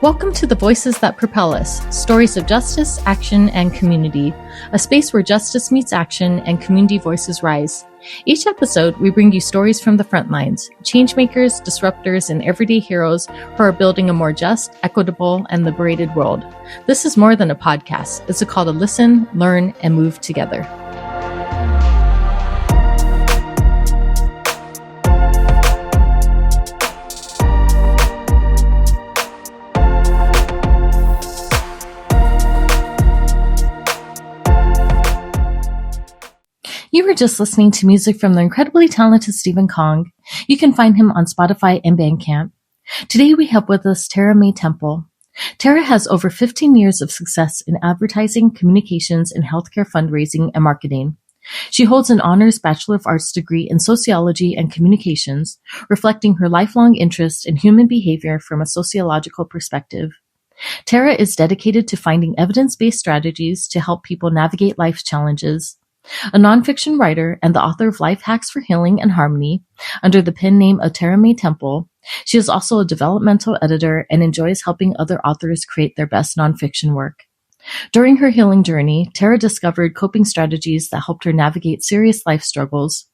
Welcome to the Voices That Propel Us, stories of justice, action, and community, a space where justice meets action and community voices rise. Each episode, we bring you stories from the front lines, changemakers, disruptors, and everyday heroes who are building a more just, equitable, and liberated world. This is more than a podcast. It's a call to listen, learn, and move together. You were just listening to music from the incredibly talented Stephen Kong. You can find him on Spotify and Bandcamp. Today we have with us Tara Mae Temple. Tara has over 15 years of success in advertising, communications, and healthcare fundraising and marketing. She holds an honors Bachelor of Arts degree in Sociology and Communications, reflecting her lifelong interest in human behavior from a sociological perspective. Tara is dedicated to finding evidence-based strategies to help people navigate life's challenges. A nonfiction writer and the author of Life Hacks for Healing and Harmony, under the pen name of Tara Mae Temple, she is also a developmental editor and enjoys helping other authors create their best nonfiction work. During her healing journey, Tara discovered coping strategies that helped her navigate serious life struggles.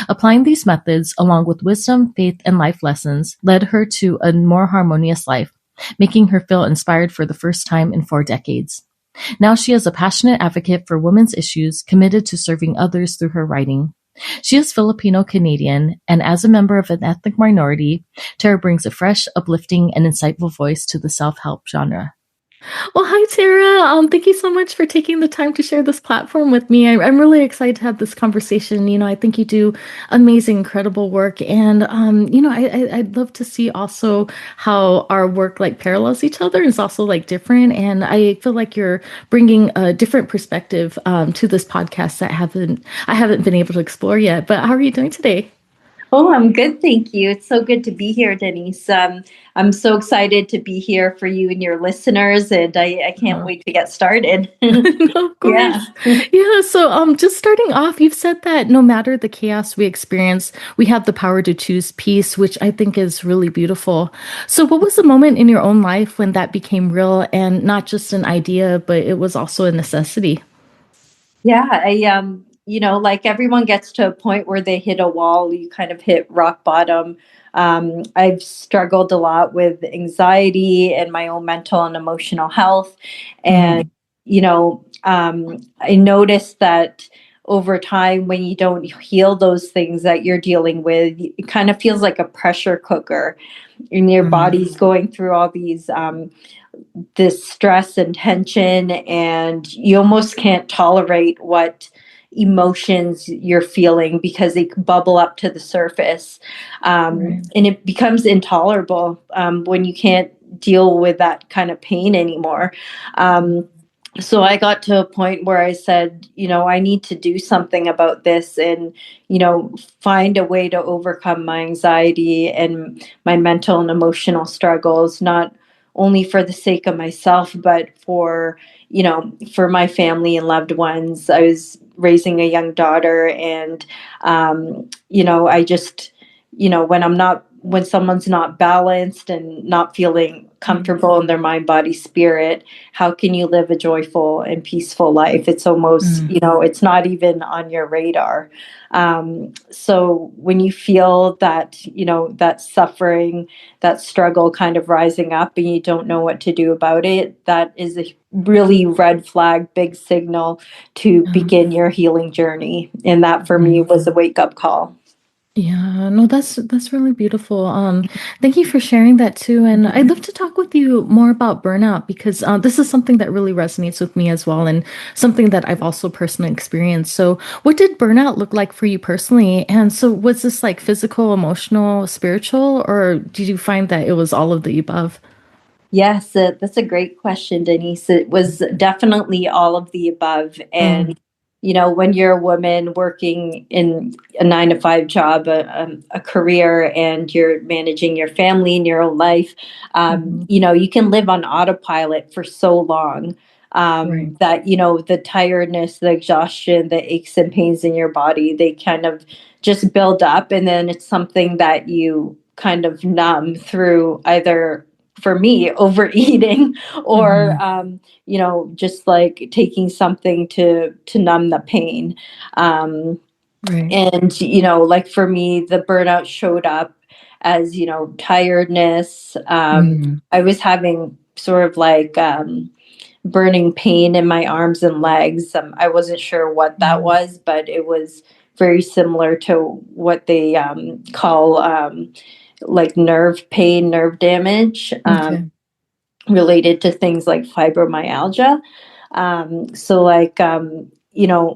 Applying these methods, along with wisdom, faith, and life lessons, led her to a more harmonious life, making her feel inspired for the first time in 4 decades. Now she is a passionate advocate for women's issues, committed to serving others through her writing. She is Filipino Canadian, and as a member of an ethnic minority, Tara brings a fresh, uplifting, and insightful voice to the self-help genre. Well, hi, Tara. Thank you so much for taking the time to share this platform with me. I'm really excited to have this conversation. I think you do amazing, incredible work. And, I'd love to see also how our work parallels each other and is also different. And I feel like you're bringing a different perspective to this podcast that I haven't been able to explore yet. But how are you doing today? Oh, I'm good. Thank you. It's so good to be here, Denise. I'm so excited to be here for you and your listeners, and I can't wait to get started. Of course. Yeah. So just starting off, you've said that no matter the chaos we experience, we have the power to choose peace, which I think is really beautiful. So what was the moment in your own life when that became real and not just an idea, but it was also a necessity? Yeah, like everyone gets to a point where they hit a wall, you kind of hit rock bottom. I've struggled a lot with anxiety and my own mental and emotional health. And, I noticed that over time, when you don't heal those things that you're dealing with, it kind of feels like a pressure cooker and your body's going through all these, this stress and tension, and you almost can't tolerate what emotions you're feeling because they bubble up to the surface. And it becomes intolerable when you can't deal with that kind of pain anymore. So I got to a point where I said, I need to do something about this and, find a way to overcome my anxiety and my mental and emotional struggles, not only for the sake of myself, but for my family and loved ones. I was raising a young daughter, and, I just, when someone's not balanced and not feeling comfortable in their mind, body, spirit, how can you live a joyful and peaceful life? It's almost, it's not even on your radar. So when you feel that, that suffering, that struggle kind of rising up and you don't know what to do about it, that is a really red flag, big signal to begin your healing journey. And that for me was a wake up call. Yeah, no, that's really beautiful. Thank you for sharing that too. And I'd love to talk with you more about burnout because this is something that really resonates with me as well, and something that I've also personally experienced. So, what did burnout look like for you personally? And so, was this physical, emotional, spiritual, or did you find that it was all of the above? Yes, that's a great question, Denise. It was definitely all of the above. And when you're a woman working in a 9-to-5 job, a career, and you're managing your family and your own life, you can live on autopilot for so long that, the tiredness, the exhaustion, the aches and pains in your body, they kind of just build up. And then it's something that you kind of numb through either for me, overeating or, Mhm. just like taking something to numb the pain. Um, Right. and, like for me, the burnout showed up as, tiredness. Mhm. I was having sort of like, burning pain in my arms and legs. I wasn't sure what that Mhm. was, but it was very similar to what they call like nerve pain, nerve damage, Okay. related to things like fibromyalgia. So, like,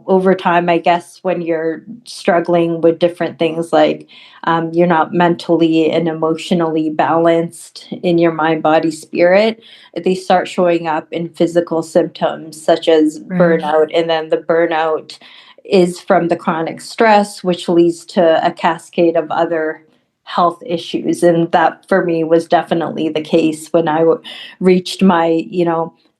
over time, I guess when you're struggling with different things, like you're not mentally and emotionally balanced in your mind, body, spirit, they start showing up in physical symptoms such as Right. burnout. And then the burnout is from the chronic stress, which leads to a cascade of other health issues. And that for me was definitely the case when I reached my,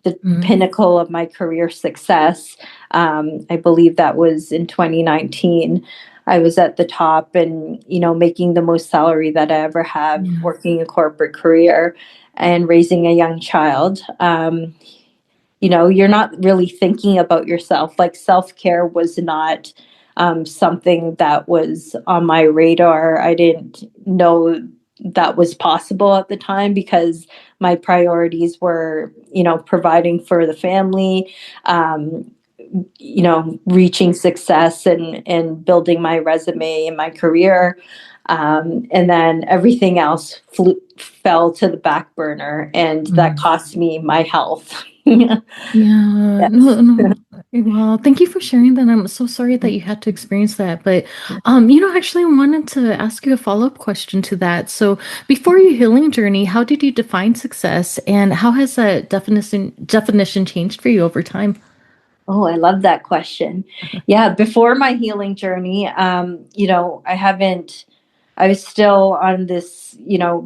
the Mhm. pinnacle of my career success. I believe that was in 2019. I was at the top and, making the most salary that I ever have, Yeah. working a corporate career and raising a young child. You're not really thinking about yourself. Like self care was not something that was on my radar. I didn't know that was possible at the time because my priorities were, providing for the family, um, reaching success and building my resume and my career. And then everything else fell to the back burner, and that Mhm. cost me my health. Yeah, Yes. no, no. Well, thank you for sharing that. I'm so sorry that you had to experience that. But, actually, I wanted to ask you a follow-up question to that. So, before your healing journey, how did you define success, and how has that definition changed for you over time? Oh, I love that question. Yeah, before my healing journey, I was still on this,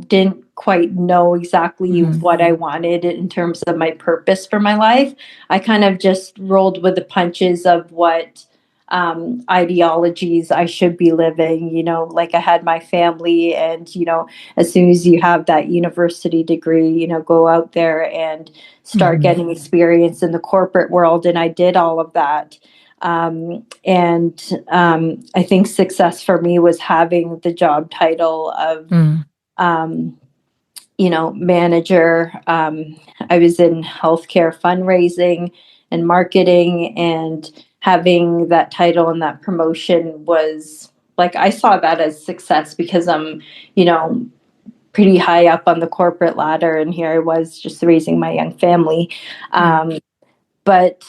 didn't quite know exactly Hmm. what I wanted in terms of my purpose for my life. I kind of just rolled with the punches of what ideologies I should be living. Like I had my family, and, as soon as you have that university degree, go out there and start Hmm. getting experience in the corporate world. And I did all of that. And I think success for me was having the job title of, Mm. um, manager. I was in healthcare fundraising and marketing, and having that title and that promotion was like, I saw that as success because I'm, you know, pretty high up on the corporate ladder. And here I was just raising my young family. Right. Um, but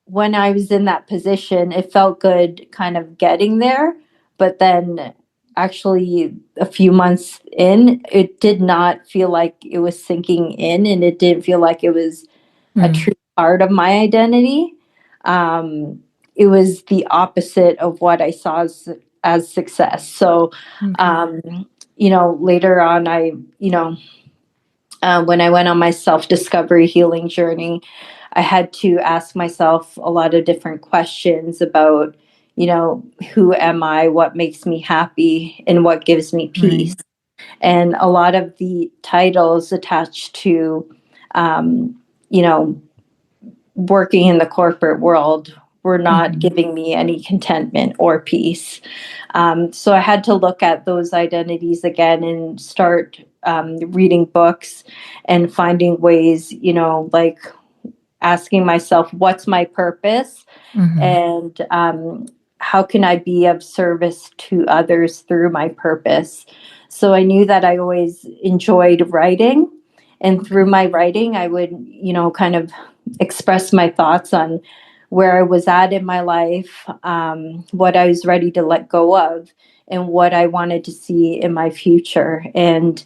when I was in that position, it felt good kind of getting there. But then actually a few months in, it did not feel like it was sinking in, and it didn't feel like it was a Mm. true part of my identity. Um, it was the opposite of what I saw as success. So, Okay. um, later on, when I went on my self discovery healing journey, I had to ask myself a lot of different questions about, who am I, what makes me happy, and what gives me peace. Right. And a lot of the titles attached to, um, you know, working in the corporate world were not Hmm. giving me any contentment or peace. So I had to look at those identities again and start reading books and finding ways, like asking myself, what's my purpose? Hmm. And how can I be of service to others through my purpose? So I knew that I always enjoyed writing. And through Okay. my writing, I would, kind of express my thoughts on where I was at in my life, what I was ready to let go of, and what I wanted to see in my future. And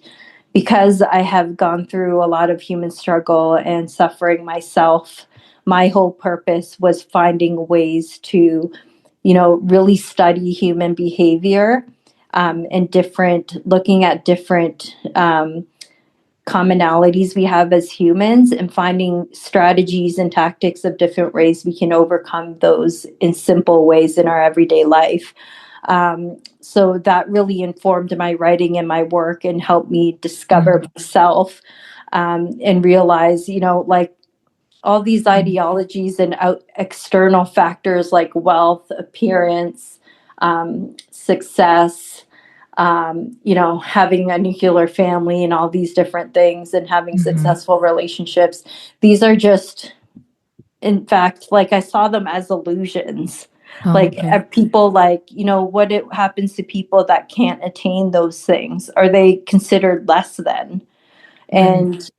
because I have gone through a lot of human struggle and suffering myself, my whole purpose was finding ways to, really study human behavior, and looking at different commonalities we have as humans, and finding strategies and tactics of different ways we can overcome those in simple ways in our everyday life. So that really informed my writing and my work and helped me discover Mm. myself. and realize, like all these ideologies and external factors like wealth, appearance, success, having a nuclear family and all these different things and having Mhm. successful relationships. These are just, in fact, like I saw them as illusions. Oh, Like okay. people, like, what it happens to people that can't attain those things? Are they considered less than? Right. And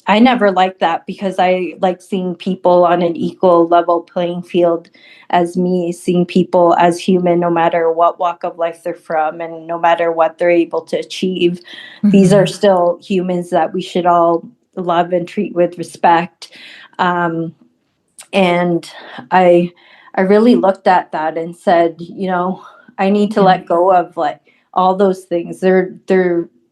I never liked that because I like seeing people on an equal level playing field as me, seeing people as human, no matter what walk of life they're from and no matter what they're able to achieve. These are Mhm. still humans that we should all love and treat with respect. Um, and I I really looked at that and said, I need to Yeah. let go of like all those things. They're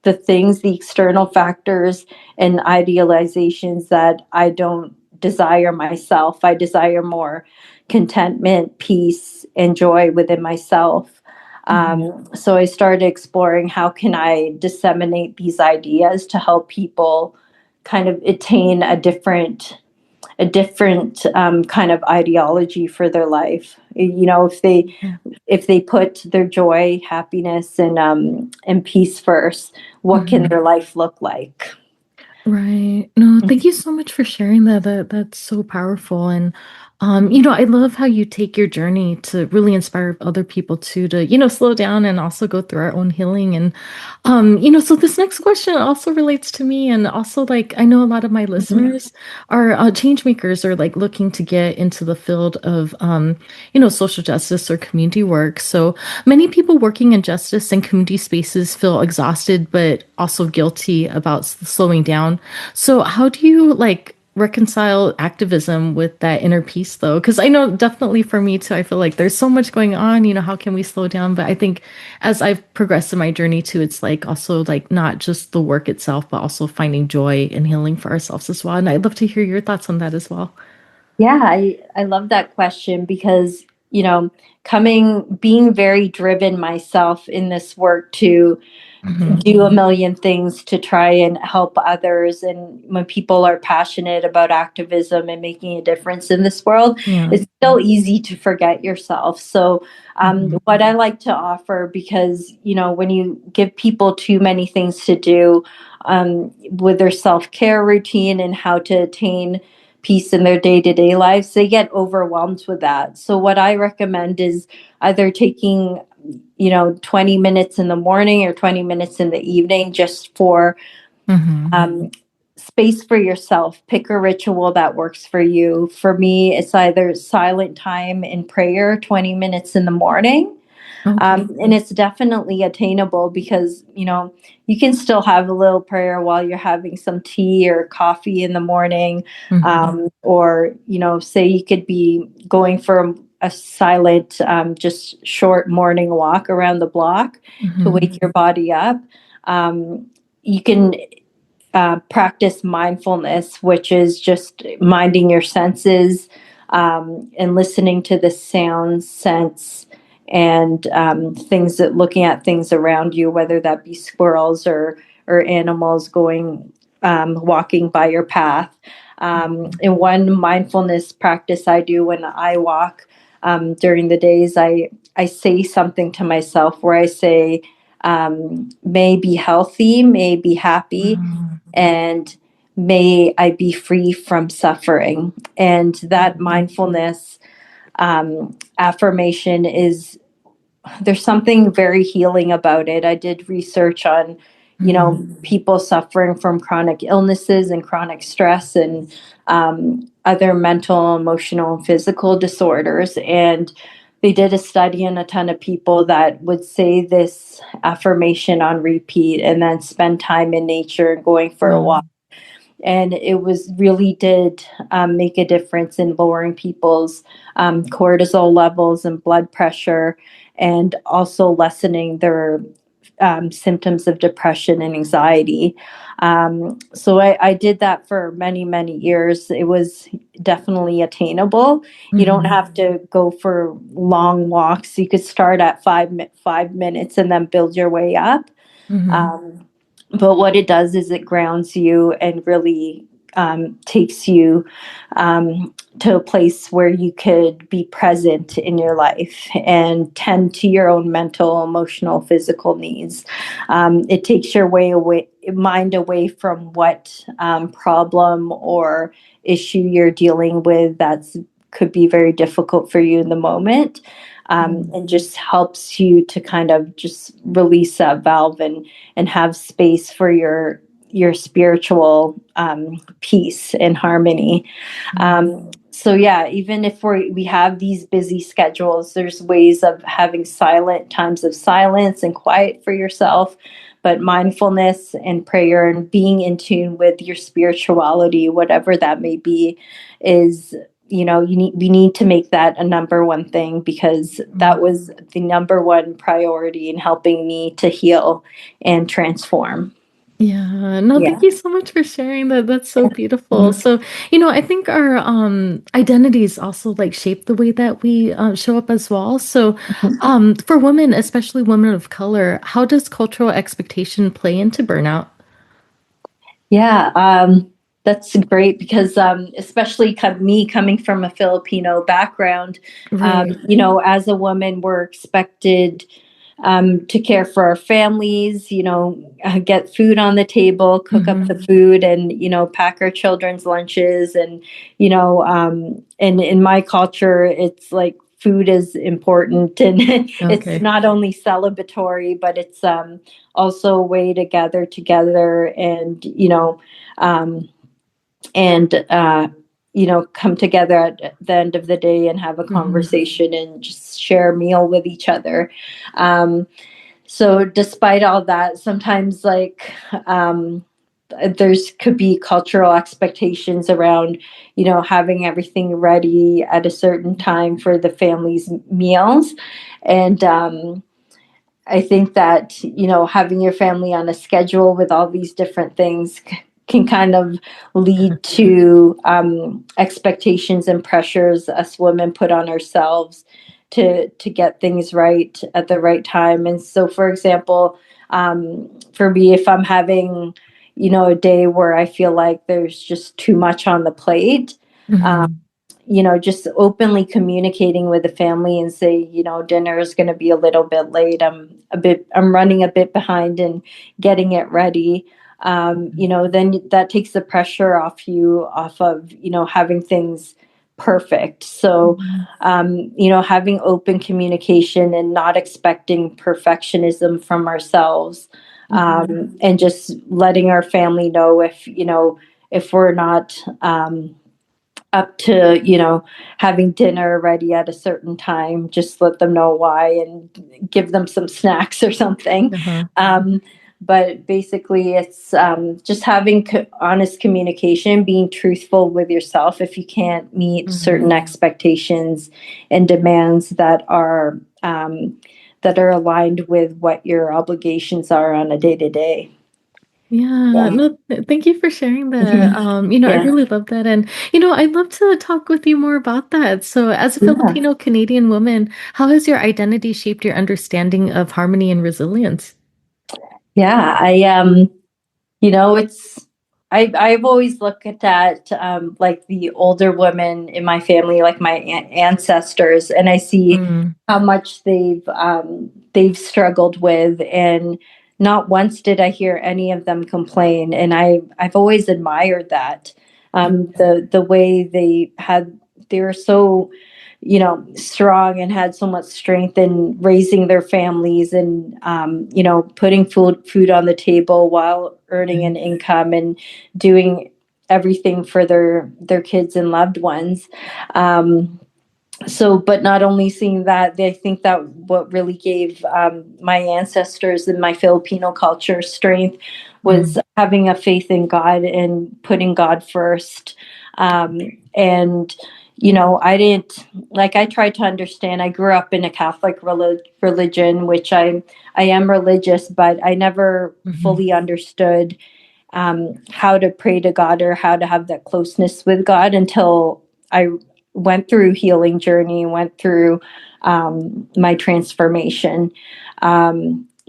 the things, the external factors and idealizations that I don't desire myself. I desire more contentment, peace, and joy within myself. Mhm. So I started exploring how can I disseminate these ideas to help people kind of attain a different kind of ideology for their life. Yeah. If they put their joy, happiness, and peace first, what can Mhm. their life look like? Right. No, thank you so much for sharing that. That's so powerful. And I love how you take your journey to really inspire other people too to, slow down and also go through our own healing. And so this next question also relates to me, and also like I know a lot of my Mhm. listeners are change makers or like looking to get into the field of social justice or community work. So many people working in justice and community spaces feel exhausted, but also guilty about slowing down. So how do you like reconcile activism with that inner peace though? Because I know definitely for me too, I feel like there's so much going on, how can we slow down? But I think as I've progressed in my journey too, it's like also like not just the work itself, but also finding joy and healing for ourselves as well. And I'd love to hear your thoughts on that as well. Yeah, I love that question because, being very driven myself in this work to Hmm. do a million things to try and help others. And when people are passionate about activism and making a difference in this world, Yeah. it's so easy to forget yourself. So, Hmm. what I like to offer, because, when you give people too many things to do with their self care routine and how to attain peace in their day to day lives, they get overwhelmed with that. So, what I recommend is either taking 20 minutes in the morning or 20 minutes in the evening just for Hmm. um, space for yourself. Pick a ritual that works for you. For me, it's either silent time in prayer, 20 minutes in the morning. Okay. And it's definitely attainable because, you can still have a little prayer while you're having some tea or coffee in the morning. Hmm. Or, say you could be going for a silent, just short morning walk around the block to Hmm. wake your body up. You can practice mindfulness, which is just minding your senses and listening to the sounds, scents, and things that looking at things around you, whether that be squirrels or animals going walking by your path. And one mindfulness practice I do when I walk during the days, I say something to myself where I say, may be healthy, may be happy, Hmm. and may I be free from suffering. And that mindfulness affirmation is, there's something very healing about it. I did research on, Hmm. people suffering from chronic illnesses and chronic stress and other mental, emotional, and physical disorders. And they did a study on a ton of people that would say this affirmation on repeat and then spend time in nature and going for a Wow. walk, and it was really did make a difference in lowering people's cortisol levels and blood pressure, and also lessening their symptoms of depression and anxiety. So I did that for many, many years. It was definitely attainable. You don't Hmm. have to go for long walks. You could start at 5 minutes and then build your way up. Hmm. Um, But what it does is it grounds you and really takes you to a place where you could be present in your life and tend to your own mental, emotional, physical needs. It takes your mind away from what problem or issue you're dealing with that's could be very difficult for you in the moment. And just helps you to kind of just release that valve and have space for your spiritual peace and harmony. So yeah, even if we have these busy schedules, there's ways of having silent times of silence and quiet for yourself. But mindfulness and prayer and being in tune with your spirituality, whatever that may be, is, we need to make that a number one thing, because that was the number one priority in helping me to heal and transform. Yeah, no, Yeah. thank you so much for sharing that. That's so beautiful. Mhm. So, I think our identities also like shape the way that we show up as well. So, for women, especially women of color, how does cultural expectation play into burnout? Yeah, that's great because, especially me coming from a Filipino background, Right. as a woman, we're expected to care for our families, get food on the table, cook up the food, and, pack our children's lunches. And in my culture, it's like food is important, and it's Okay. not only celebratory, but it's also a way to gather together and, um, and come together at the end of the day and have a Hmm. conversation and just share a meal with each other. Um, so despite all that, sometimes um, there's could be cultural expectations around, having everything ready at a certain time for the family's meals. And I think that, having your family on a schedule with all these different things can kind of lead to expectations and pressures us women put on ourselves to get things right at the right time. And so, for example, for me, if I'm having, a day where I feel like there's just too much on the plate, um, Hmm. just openly communicating with the family and say, dinner is going to be a little bit late. I'm running a bit behind in getting it ready. Then that takes the pressure off of, having things perfect. So, having open communication and not expecting perfectionism from ourselves, and just letting our family know if we're not, up to, having dinner ready at a certain time, just let them know why and give them some snacks or something. Uh-huh. But basically, it's just having honest communication, being truthful with yourself if you can't meet certain expectations and demands that are aligned with what your obligations are on a day to day. Yeah, Yeah. no, thank you for sharing that. Mhm. I Yeah. really love that. And, I'd love to talk with you more about that. So, as a Yeah. Filipino Canadian woman, how has your identity shaped your understanding of harmony and resilience? Yeah. It's I've always looked at that, like the older women in my family, like my ancestors, and I see Mm, how much they've struggled with, and not once did I hear any of them complain, and I've always admired that, the way they were so, strong and had so much strength in raising their families and, putting food on the table while earning an income and doing everything for their kids and loved ones. So, but not only seeing that, I think that what really gave my ancestors and my Filipino culture strength was mm, having a faith in God and putting God first. And I didn't, like, I tried to understand. I grew up in a Catholic religion, which I am religious, but I never mhm, fully understood how to pray to God or how to have that closeness with God until I went through healing journey, went through my transformation.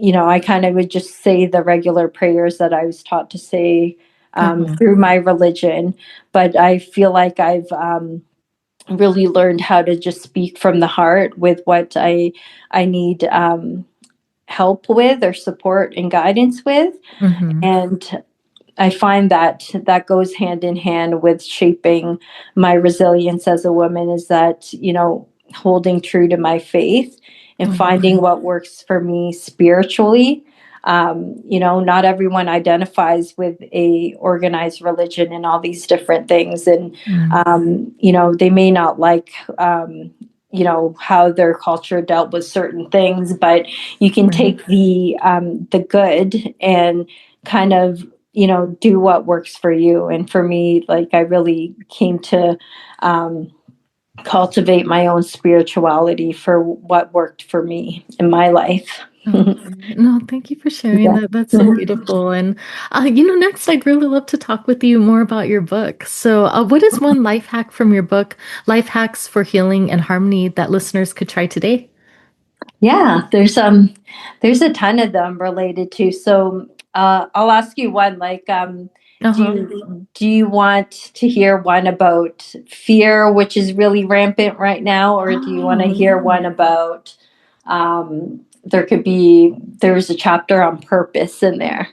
I kind of would just say the regular prayers that I was taught to say Uh-huh. through my religion. But I feel like I've really learned how to just speak from the heart with what I need help with or support and guidance with. Mm-hmm. And I find that that goes hand in hand with shaping my resilience as a woman, is that, holding true to my faith and Okay. finding what works for me spiritually. Not everyone identifies with a organized religion and all these different things. And, Mm. they may not like, how their culture dealt with certain things, but you can Right. take the good and kind of do what works for you. And for me, like, I really came to um, cultivate my own spirituality for what worked for me in my life. Okay. No, thank you for sharing Yeah. that. That's so beautiful. And next I'd really love to talk with you more about your book. So, what is one life hack from your book, Life Hacks for Healing and Harmony, that listeners could try today? Yeah, there's a ton of them related to. So I'll ask you one, like, do Uh-huh. you want to hear one about fear, which is really rampant right now, or do you want to Oh, hear yeah. one about there's a chapter on purpose in there.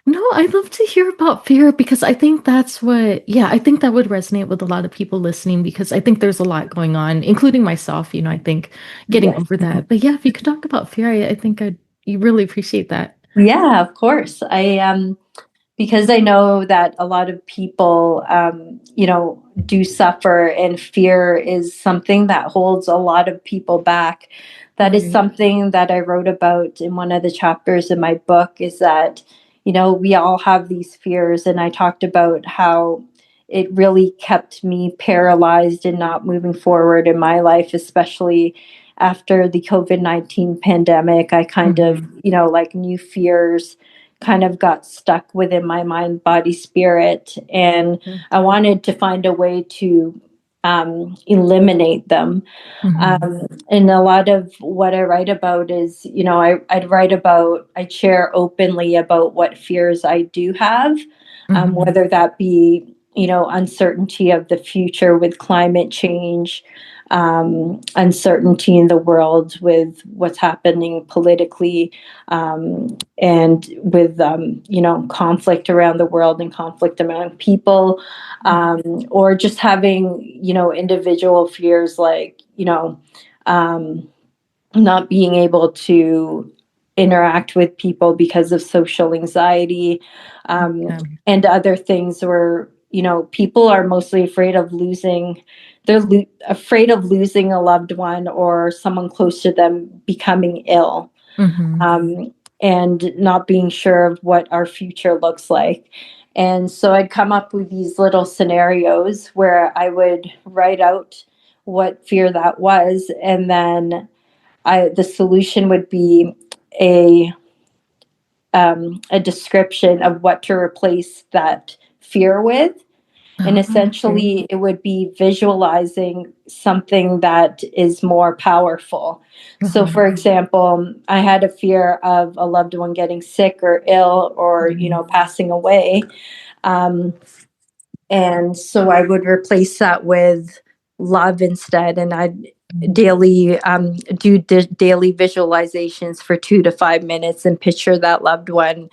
No, I'd love to hear about fear because I think I think that would resonate with a lot of people listening because I think there's a lot going on, including myself, I think getting Yes. over that. But yeah, if you could talk about fear, I think you really appreciate that. Yeah, of course. I because I know that a lot of people, do suffer, and fear is something that holds a lot of people back. That is Right. something that I wrote about in one of the chapters in my book, is that, we all have these fears. And I talked about how it really kept me paralyzed and not moving forward in my life, especially after the COVID-19 pandemic. I kind of, Hmm. like, new fears kind of got stuck within my mind, body, spirit. And I wanted to find a way to eliminate them. Hmm. And a lot of what I write about is, I share openly about what fears I do have, Hmm. whether that be, uncertainty of the future with climate change, uncertainty in the world with what's happening politically, and with, conflict around the world and conflict among people, or just having, individual fears like, um, not being able to interact with people because of social anxiety, and other things where, people are mostly afraid of losing. Afraid of losing a loved one or someone close to them becoming ill, Hmm. and not being sure of what our future looks like. And so I'd come up with these little scenarios where I would write out what fear that was, and then the solution would be a a description of what to replace that fear with. And Oh, okay. essentially, it would be visualizing something that is more powerful. So, Uh-huh. for example, I had a fear of a loved one getting sick or ill, or, Mhm. passing away. Um, and so I would replace that with love instead. And I'd daily do daily visualizations for 2 to 5 minutes and picture that loved one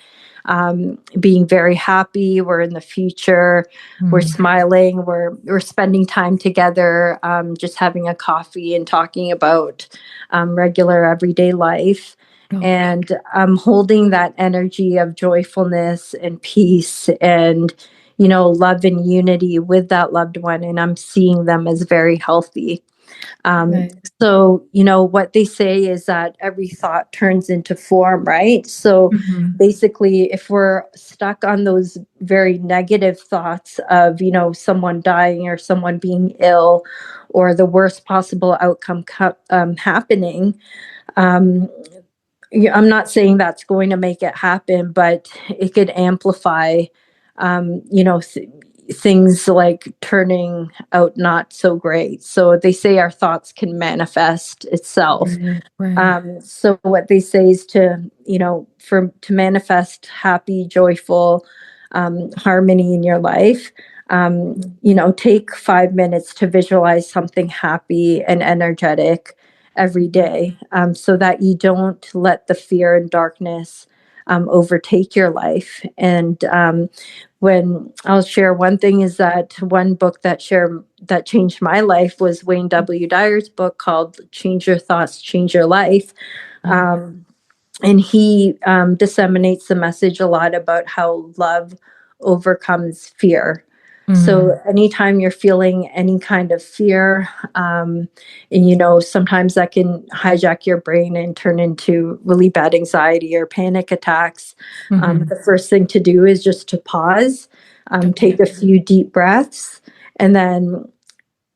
being very happy. We're in the future. We're Mhm. smiling. We're spending time together, just having a coffee and talking about regular everyday life. Okay. And I'm holding that energy of joyfulness and peace and, love and unity with that loved one. And I'm seeing them as very healthy. Um, Right. so, what they say is that every thought turns into form, right? So Mhm. basically, if we're stuck on those very negative thoughts of, someone dying or someone being ill or the worst possible outcome happening, um, yeah, I'm not saying that's going to make it happen, but it could amplify, um, you know, th- things like turning out not so great. So they say our thoughts can manifest itself. Right. So what they say is to, to manifest happy, joyful, harmony in your life, take 5 minutes to visualize something happy and energetic every day, so that you don't let the fear and darkness overtake your life. And when I'll share one thing is that one book that changed my life was Wayne W. Dyer's book called Change Your Thoughts, Change Your Life. And he disseminates the message a lot about how love overcomes fear. So anytime you're feeling any kind of fear, and sometimes that can hijack your brain and turn into really bad anxiety or panic attacks. The first thing to do is just to pause, take a few deep breaths, and then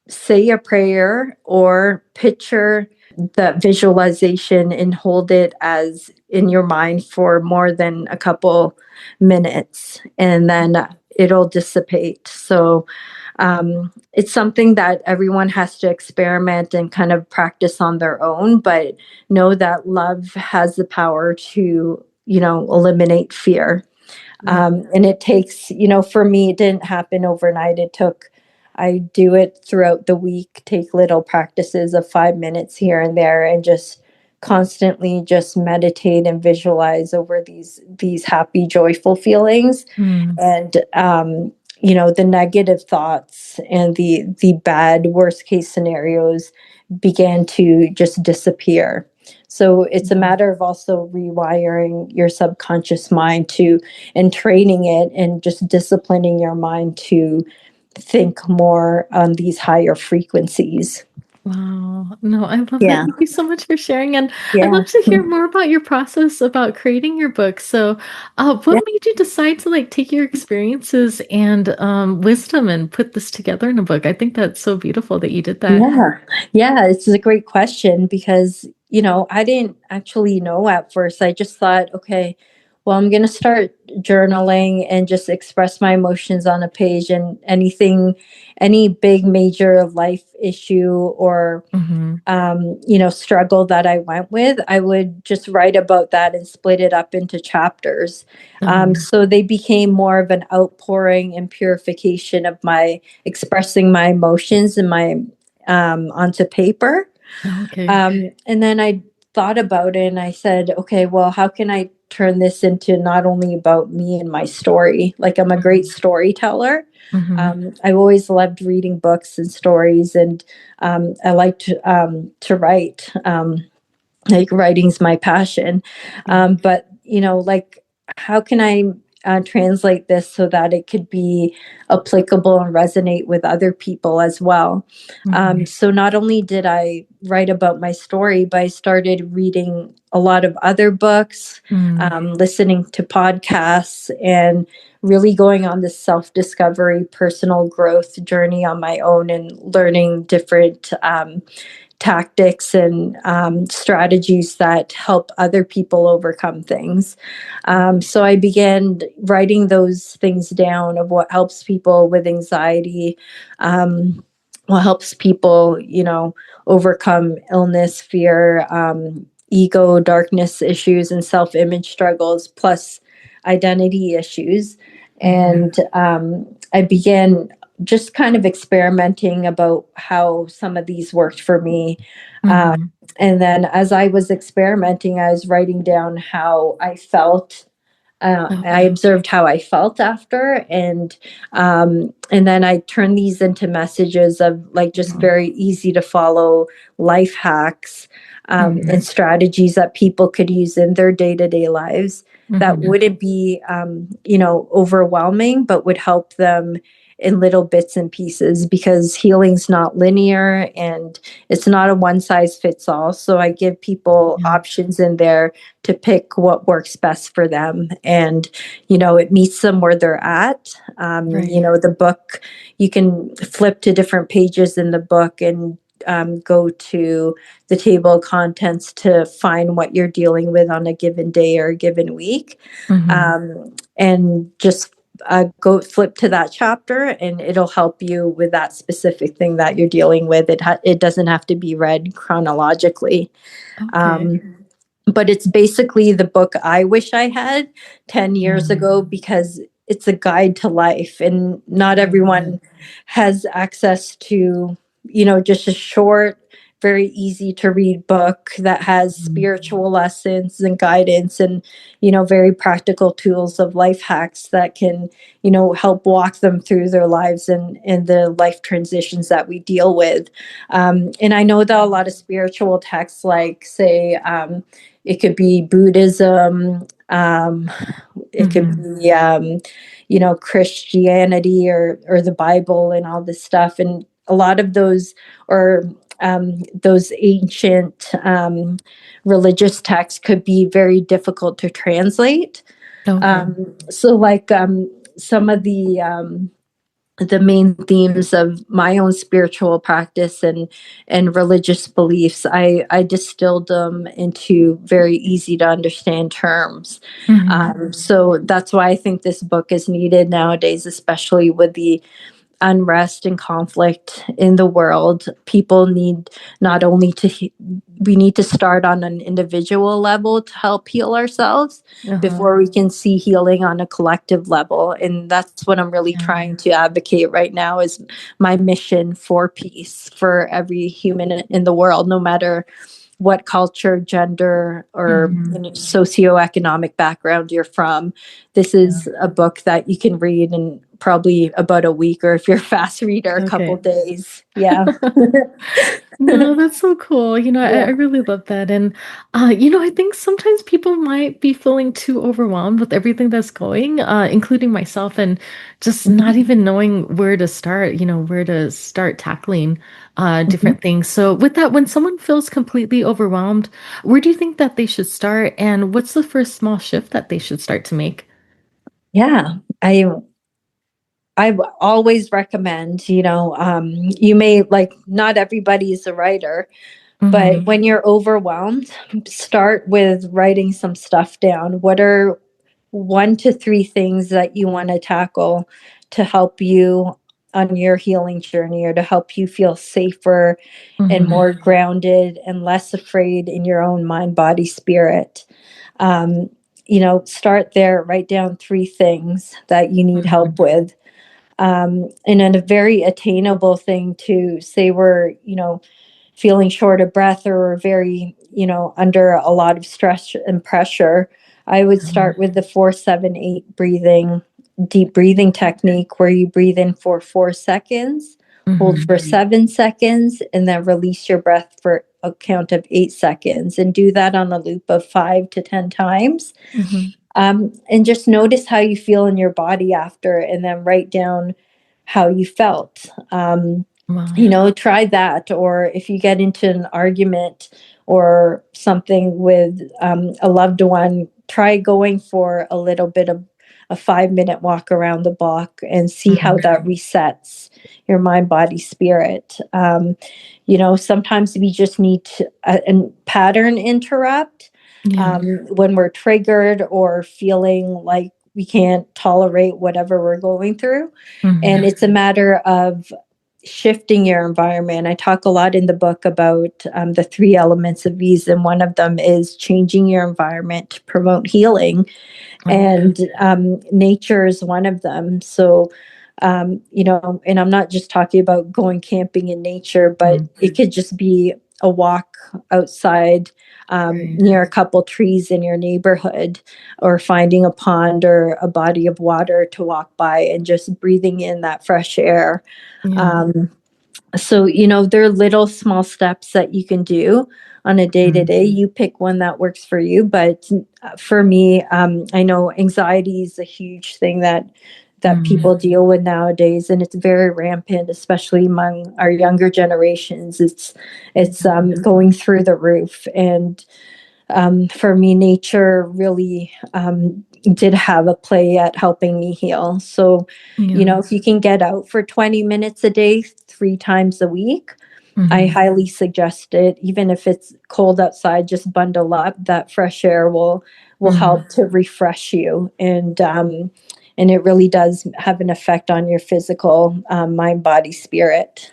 say a prayer or picture the visualization and hold it as in your mind for more than a couple minutes, and then it'll dissipate. So it's something that everyone has to experiment and kind of practice on their own, but know that love has the power to, eliminate fear. And it takes, for me, it didn't happen overnight. I do it throughout the week, take little practices of 5 minutes here and there, and just constantly just meditate and visualize over these happy, joyful feelings. And, the negative thoughts and the bad worst case scenarios began to just disappear. So it's a matter of also rewiring your subconscious mind and training it and just disciplining your mind to think more on these higher frequencies. Wow. No, I love that. Yeah. Thank you so much for sharing. And I'd Yeah. love to hear more about your process about creating your book. So, what Yeah. made you decide to take your experiences and wisdom and put this together in a book? I think that's so beautiful that you did that. Yeah. Yeah. It's a great question because, I didn't actually know at first. I just thought, okay, well, I'm going to start journaling and just express my emotions on a page, and any big major life issue or Mm-hmm. struggle that I went with, I would just write about that and split it up into chapters. So they became more of an outpouring and purification of my expressing my emotions and my onto paper. Okay. And then I thought about it and I said, okay, well, how can I turn this into not only about me and my story? Like, I'm a great storyteller. Mm-hmm. I've always loved reading books and stories, and I like to write. Like, writing's my passion. But how can I translate this so that it could be applicable and resonate with other people as well? So not only did I write about my story, but I started reading a lot of other books, listening to podcasts, and really going on this self-discovery, personal growth journey on my own, and learning different tactics and strategies that help other people overcome things. So I began writing those things down of what helps people with anxiety, what helps people, overcome illness, fear, ego, darkness issues, and self-image struggles, plus identity issues. And I began just kind of experimenting about how some of these worked for me. And then as I was experimenting, I was writing down how I felt. I observed how I felt after, and then I turned these into messages of just very easy to follow life hacks, and strategies that people could use in their day-to-day lives that wouldn't be overwhelming, but would help them in little bits and pieces, because healing's not linear and it's not a one size fits all. So I give people options in there to pick what works best for them, and it meets them where they're at. The book, you can flip to different pages in the book and go to the table of contents to find what you're dealing with on a given day or a given week, and just go flip to that chapter, and it'll help you with that specific thing that you're dealing with. It doesn't have to be read chronologically. Okay. Um, but it's basically the book I wish I had 10 years Yeah. ago, because it's a guide to life, and not everyone has access to, just a short, very easy to read book that has spiritual lessons and guidance, and, very practical tools of life hacks that can, help walk them through their lives and the life transitions that we deal with. And I know that a lot of spiritual texts, like, say, it could be Buddhism, it could Mhm. be, Christianity, or the Bible and all this stuff. And a lot of those, or those ancient religious texts, could be very difficult to translate. Okay. So, like, some of the main themes of my own spiritual practice and religious beliefs, I distilled them into very easy to understand terms. Mhm. So that's why I think this book is needed nowadays, especially with the unrest and conflict in the world. People need not only we need to start on an individual level to help heal ourselves Uh-huh. before we can see healing on a collective level. And that's what I'm really Yeah. trying to advocate right now, is my mission for peace for every human in the world, no matter what culture, gender, or Mhm. socioeconomic background you're from. This Yeah. is a book that you can read in probably about a week, or if you're a fast reader, a couple Okay. days. Yeah. No, that's so cool. I Yeah. really love that. And, I think sometimes people might be feeling too overwhelmed with everything that's going, including myself, and just not Mhm. even knowing where to start, where to start tackling Mhm. different things. So, with that, when someone feels completely overwhelmed, where do you think that they should start? And what's the first small shift that they should start to make? Yeah. I always recommend, you may, like, not everybody is a writer, but Mm-hmm. when you're overwhelmed, start with writing some stuff down. What are 1 to 3 things that you want to tackle to help you on your healing journey, or to help you feel safer and Mm-hmm. more grounded and less afraid in your own mind, body, spirit? Um, Start there, write down 3 things that you need help with. And then a very attainable thing to say, we're, feeling short of breath, or we're very, under a lot of stress and pressure. I would start with the 4-7-8 breathing, deep breathing technique, where you breathe in for 4 seconds, hold Mm-hmm. for 7 seconds, and then release your breath for a count of 8 seconds, and do that on a loop of 5 to 10 times. Mm-hmm. And just notice how you feel in your body after, and then write down how you felt. Wow. Try that. Or if you get into an argument or something with a loved one, try going for a little bit of a 5-minute walk around the block, and see how Mm-hmm. that resets your mind, body, spirit. Sometimes we just need to, pattern interrupt Yeah. when we're triggered or feeling like we can't tolerate whatever we're going through. And Mm-hmm. it's a matter of shifting your environment. I talk a lot in the book about the 3 elements of ease, and one of them is changing your environment to promote healing. Okay. And nature is one of them. So, and I'm not just talking about going camping in nature, but Mm-hmm. it could just be a walk outside, Right. near a couple trees in your neighborhood, or finding a pond or a body of water to walk by, and just breathing in that fresh air. Yeah. Um, so, there are little small steps that you can do on a day to Mm-hmm. day. You pick one that works for you. But for me, I know anxiety is a huge thing that Mm-hmm. people deal with nowadays, and it's very rampant, especially among our younger generations. It's going through the roof. And for me, nature really did have a play at helping me heal. So, Yeah. if you can get out for 20 minutes a day, 3 times a week, I Mm-hmm. highly suggest it. Even if it's cold outside, just bundle up. That fresh air will Mm-hmm. help to refresh you. And and it really does have an effect on your physical, mind, body, spirit.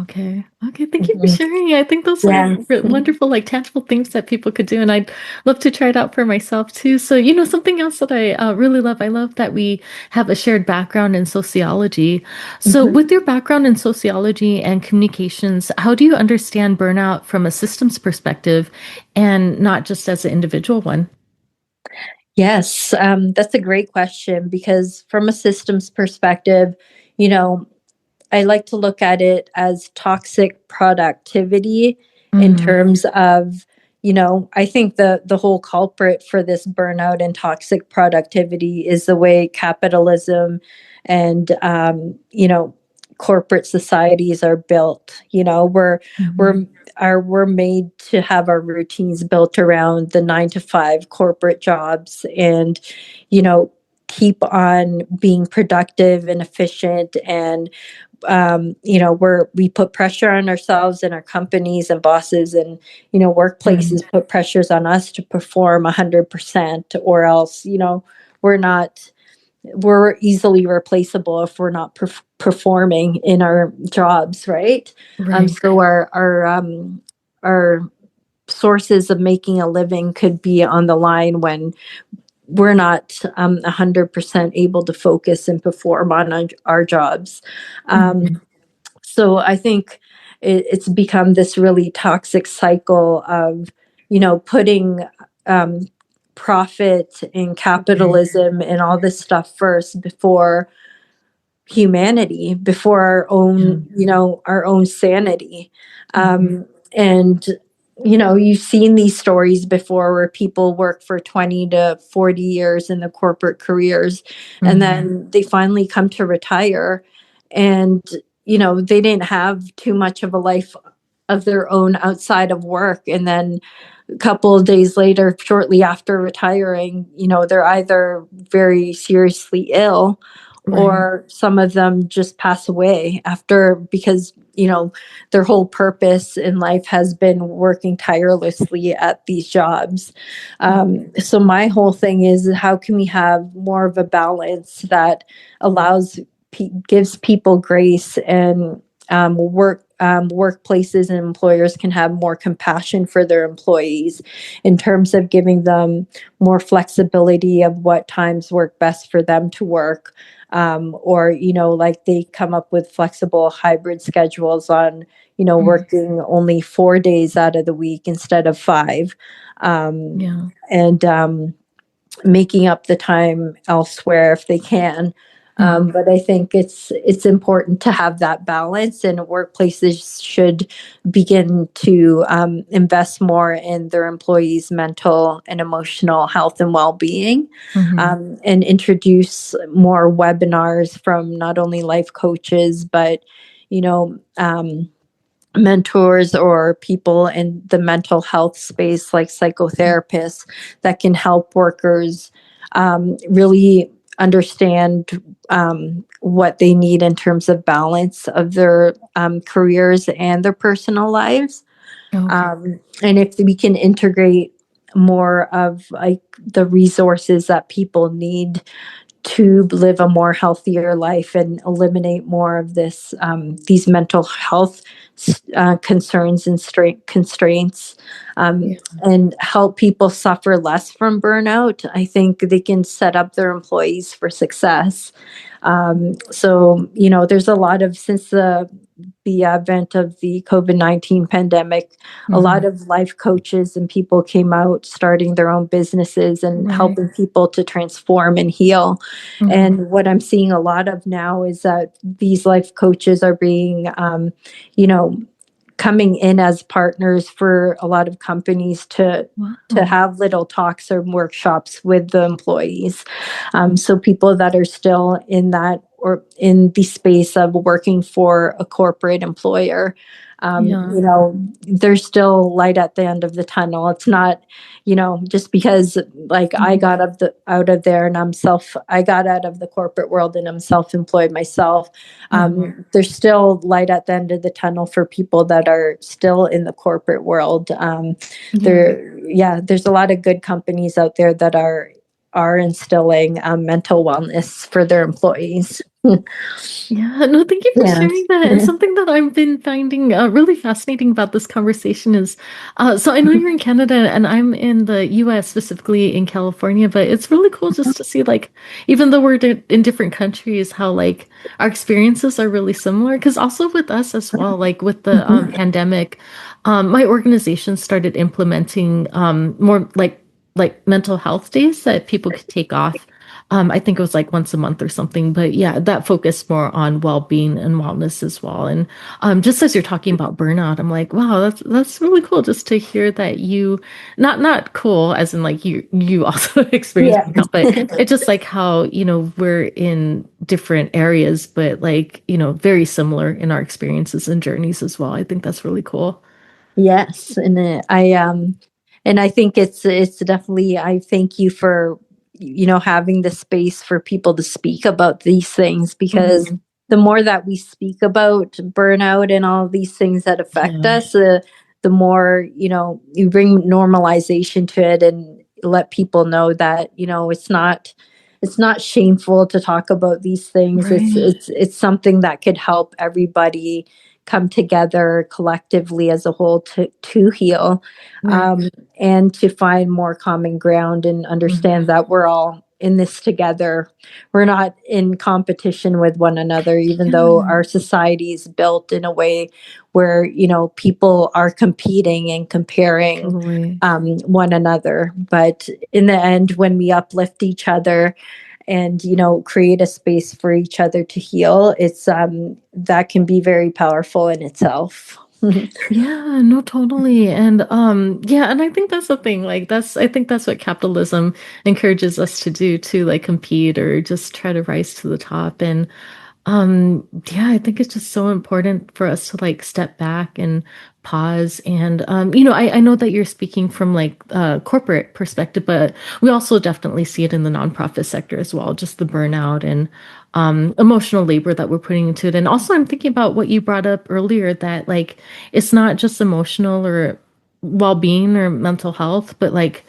Okay. Okay. Thank you for Mhm. sharing. I think those are Yeah. wonderful, like tangible things that people could do. And I'd love to try it out for myself too. So, something else that I really love, I love that we have a shared background in sociology. So, Mhm. with your background in sociology and communications, how do you understand burnout from a systems perspective and not just as an individual one? Yes, that's a great question because from a systems perspective, you know, I like to look at it as toxic productivity in Mm-hmm. terms of, I think the whole culprit for this burnout and toxic productivity is the way capitalism and corporate societies are built. Mm-hmm. We're made to have our routines built around the 9 to 5 corporate jobs, and you know keep on being productive and efficient, and we put pressure on ourselves and our companies and bosses, and workplaces put pressures on us to perform 100%, or else we're not we're easily replaceable if we're not performing in our jobs, right? Right. So our sources of making a living could be on the line when we're not 100% able to focus and perform on our jobs. Mm-hmm. So I think it's become this really toxic cycle of, putting um, profit and Right. capitalism and all this stuff first before humanity, before Yeah. our own sanity. Mm-hmm. And you've seen these stories before where people work for 20 to 40 years in the corporate careers, and Mm-hmm. then they finally come to retire, and they didn't have too much of a life of their own outside of work, and then a couple of days later, shortly after retiring, they're either very seriously ill, Right. or some of them just pass away after, because their whole purpose in life has been working tirelessly at these jobs. So my whole thing is, how can we have more of a balance that allows gives people grace, and workplaces and employers can have more compassion for their employees in terms of giving them more flexibility of what times work best for them to work, or like they come up with flexible hybrid schedules on Mm. working only 4 days out of the week instead of 5, um, Yeah. and making up the time elsewhere if they can. Mm-hmm. But I think it's important to have that balance, and workplaces should begin to invest more in their employees' mental and emotional health and well-being, Mm-hmm. and introduce more webinars from not only life coaches, but you know. Mentors or people in the mental health space, like psychotherapists, that can help workers really understand what they need in terms of balance of their careers and their personal lives. Okay. And if we can integrate more of like the resources that people need to live a more healthier life and eliminate more of these mental health concerns and constraints, Yeah. and help people suffer less from burnout, I think they can set up their employees for success. So there's a lot of, since the advent of the COVID-19 pandemic, a Mm-hmm. lot of life coaches and people came out starting their own businesses and Right. helping people to transform and heal. Mm-hmm. And what I'm seeing a lot of now is that these life coaches are being, you know, coming in as partners for a lot of companies to Wow. have little talks or workshops with the employees. So people that are still in that, or in the space of working for a corporate employer, Yeah. there's still light at the end of the tunnel. It's not, just because like I Mm-hmm. got out of there and I got out of the corporate world and I'm self-employed myself. Mm-hmm. There's still light at the end of the tunnel for people that are still in the corporate world. Yeah. There's a lot of good companies out there that are are instilling mental wellness for their employees. Yeah, no, thank you for Yeah. sharing that. And something that I've been finding really fascinating about this conversation is, so I know you're in Canada and I'm in the US, specifically in California, but it's really cool just to see, like, even though we're in different countries, how like our experiences are really similar. Because also with us as well, like with the pandemic, my organization started implementing more like mental health days that people could take off. I think it was like once a month or something, but yeah, that focused more on well-being and wellness as well. And just as you're talking about burnout, I'm like, wow, that's really cool just to hear that you not cool as in like you also experienced Yeah. burnout, but it's just like how, we're in different areas, but like, very similar in our experiences and journeys as well. I think that's really cool. Yes, and I think it's definitely, I thank you for having the space for people to speak about these things, because Mhm. the more that we speak about burnout and all of these things that affect Yeah, us, the more you bring normalization to it and let people know that it's not shameful to talk about these things. It's right, it's it's something that could help everybody come together collectively as a whole to heal, right. um, and to find more common ground and understand Mhm. that we're all in this together. We're not in competition with one another, even though Yeah, our society is built in a way where people are competing and comparing totally. one another. But in the end, when we uplift each other and create a space for each other to heal, it's that can be very powerful in itself. Yeah, no, totally. And yeah, and I think that's the thing. Like I think that's what capitalism encourages us to do, to like compete or just try to rise to the top. And yeah, I think it's just so important for us to like step back and pause. And I know that you're speaking from like corporate perspective, but we also definitely see it in the nonprofit sector as well, just the burnout and emotional labor that we're putting into it. And also I'm thinking about what you brought up earlier, that like it's not just emotional or well-being or mental health, but like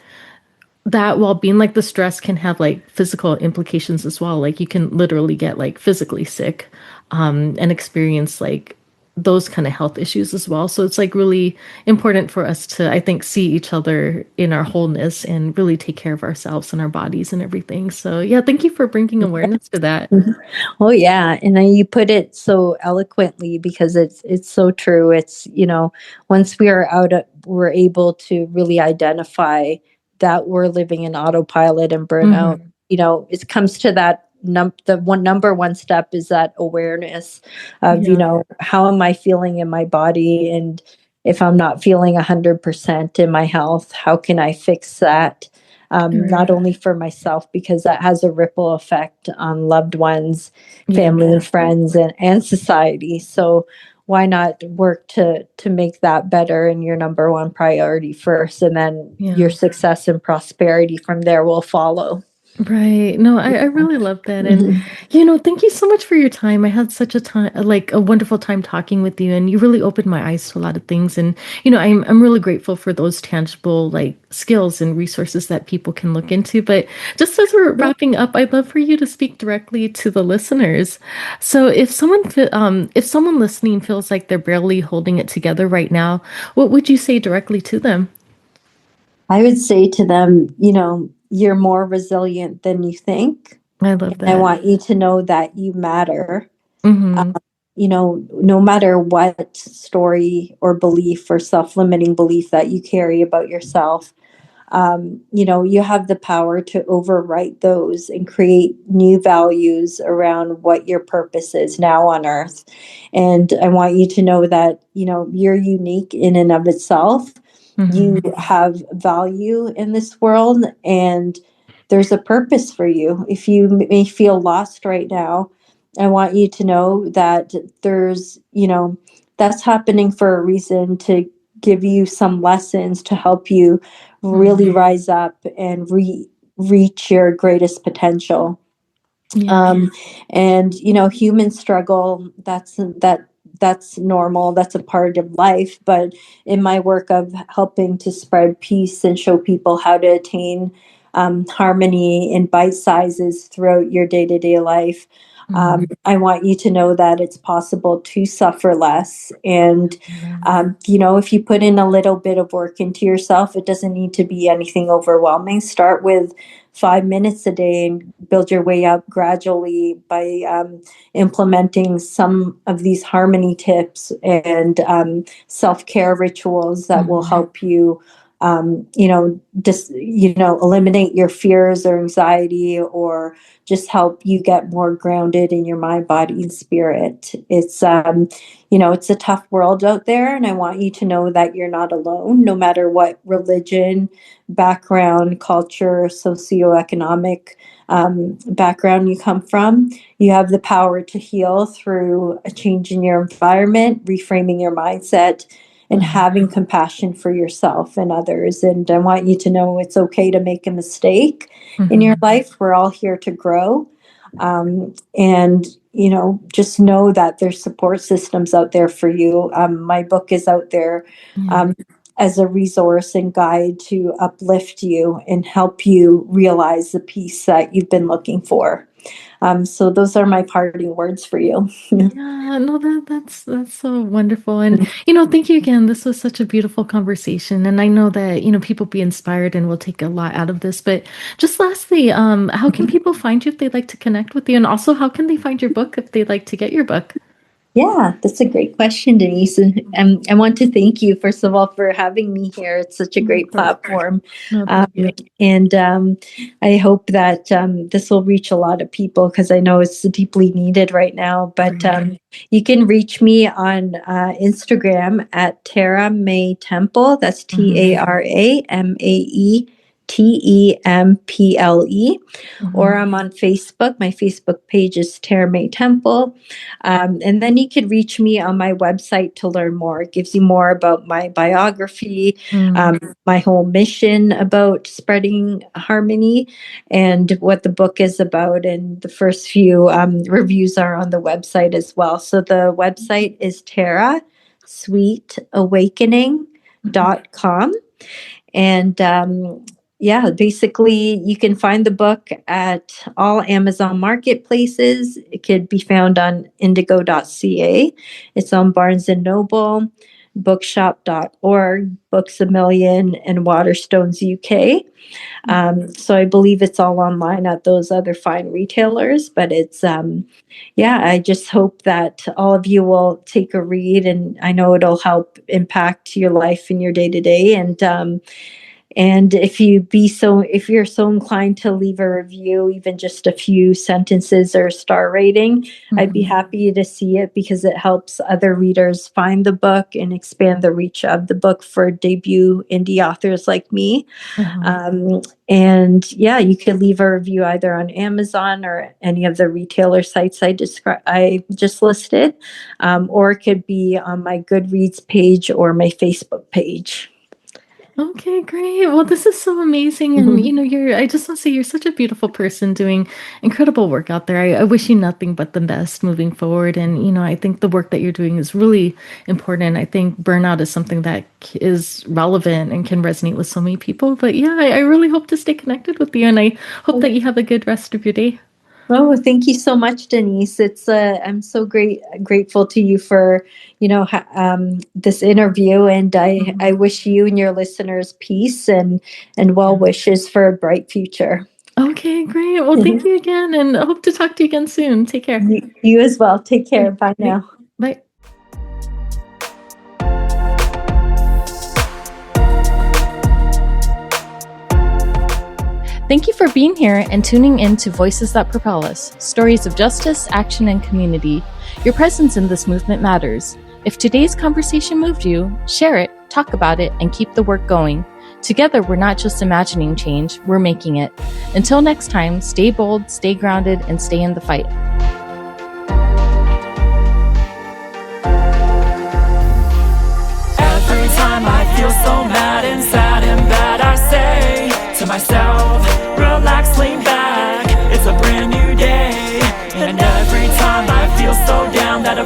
that well-being, like the stress can have like physical implications as well. Like you can literally get like physically sick, and experience like those kind of health issues as well. So it's like really important for us to, I think, see each other in our wholeness and really take care of ourselves and our bodies and everything. So yeah, thank you for bringing awareness to that. Oh yeah, and then you put it so eloquently, because it's so true. It's once we are we're able to really identify that we're living in autopilot and burnout. Hmm. It comes to that the number one step is that awareness of Yeah, how am I feeling in my body, and if I'm not feeling 100% in my health, how can I fix that? Not right. only for myself, because that has a ripple effect on loved ones, Yeah, family and friends, and society. So why not work to make that better and your number one priority first, and then your yeah. success and prosperity from there will follow. Right. No, I really love that. And, Mhm. thank you so much for your time. I had such a time, like a wonderful time talking with you, and you really opened my eyes to a lot of things. And, I'm really grateful for those tangible like skills and resources that people can look into. But just as we're wrapping up, I'd love for you to speak directly to the listeners. So if someone listening feels like they're barely holding it together right now, what would you say directly to them? I would say to them, you're more resilient than you think. I love I that. want you to know that you matter. Mm-hmm. No matter what story or belief or self-limiting belief that you carry about yourself, you have the power to overwrite those and create new values around what your purpose is now on earth. And I want you to know that, you're unique in and of itself. You Mm-hmm. have value in this world, and there's a purpose for you. If you may feel lost right now, I want you to know that there's, that's happening for a reason, to give you some lessons to help you really Mm-hmm. rise up and reach your greatest potential. Yeah. um, and human struggle, that's normal, that's a part of life. But in my work of helping to spread peace and show people how to attain harmony in bite sizes throughout your day-to-day life. I want you to know that it's possible to suffer less. And, if you put in a little bit of work into yourself, it doesn't need to be anything overwhelming. Start with 5 minutes a day and build your way up gradually by implementing some of these harmony tips and self-care rituals that will help you eliminate your fears or anxiety, or just help you get more grounded in your mind, body, and spirit. It's it's a tough world out there, and I want you to know that you're not alone, no matter what religion, background, culture, socioeconomic background you come from. You have the power to heal through a change in your environment, reframing your mindset, and having compassion for yourself and others. And I want you to know it's okay to make a mistake in your life. We're all here to grow. And just know that there's support systems out there for you. My book is out there as a resource and guide to uplift you and help you realize the peace that you've been looking for. So those are my parting words for you. Yeah, no, that's so wonderful. And thank you again. This was such a beautiful conversation. And I know that, people be inspired and will take a lot out of this. But just lastly, how can people find you if they'd like to connect with you? And also, how can they find your book if they'd like to get your book? Yeah, that's a great question, Denise. I want to thank you, first of all, for having me here. It's such a great platform. No, thank you. And I hope that this will reach a lot of people, because I know it's deeply needed right now. But you can reach me on Instagram at Tara Mae Temple. That's TaraMae Temple, or I'm on Facebook. My Facebook page is Tara Mae Temple. And then you can reach me on my website to learn more. It gives you more about my biography, my whole mission about spreading harmony, and what the book is about. And the first few reviews are on the website as well. So the website is TaraSweetAwakening.com. And basically you can find the book at all Amazon marketplaces. It could be found on indigo.ca. It's on Barnes and Noble, bookshop.org, Books A Million, and Waterstones UK. So I believe it's all online at those other fine retailers. But it's, I just hope that all of you will take a read, and I know it'll help impact your life and your day-to-day. And if you're so inclined to leave a review, even just a few sentences or a star rating, I'd be happy to see it, because it helps other readers find the book and expand the reach of the book for debut indie authors like me. You can leave a review either on Amazon or any of the retailer sites I just listed, or it could be on my Goodreads page or my Facebook page. Okay, great. Well, this is so amazing. And, I just want to say you're such a beautiful person doing incredible work out there. I wish you nothing but the best moving forward. And, I think the work that you're doing is really important. I think burnout is something that is relevant and can resonate with so many people. But yeah, I really hope to stay connected with you. And I hope that you have a good rest of your day. Oh, thank you so much, Denise. It's I'm so grateful to you for this interview, and I wish you and your listeners peace and well wishes for a bright future. Okay, great. Well, thank you again, and I hope to talk to you again soon. Take care. You as well. Take care. Bye now. Bye. Thank you for being here and tuning in to Voices That Propel Us, stories of justice, action, and community. Your presence in this movement matters. If today's conversation moved you, share it, talk about it, and keep the work going. Together, we're not just imagining change, we're making it. Until next time, stay bold, stay grounded, and stay in the fight. Every time I feel so mad and sad and bad, I say to myself, relax, lean back, it's a brand new day. And every time I feel so down that a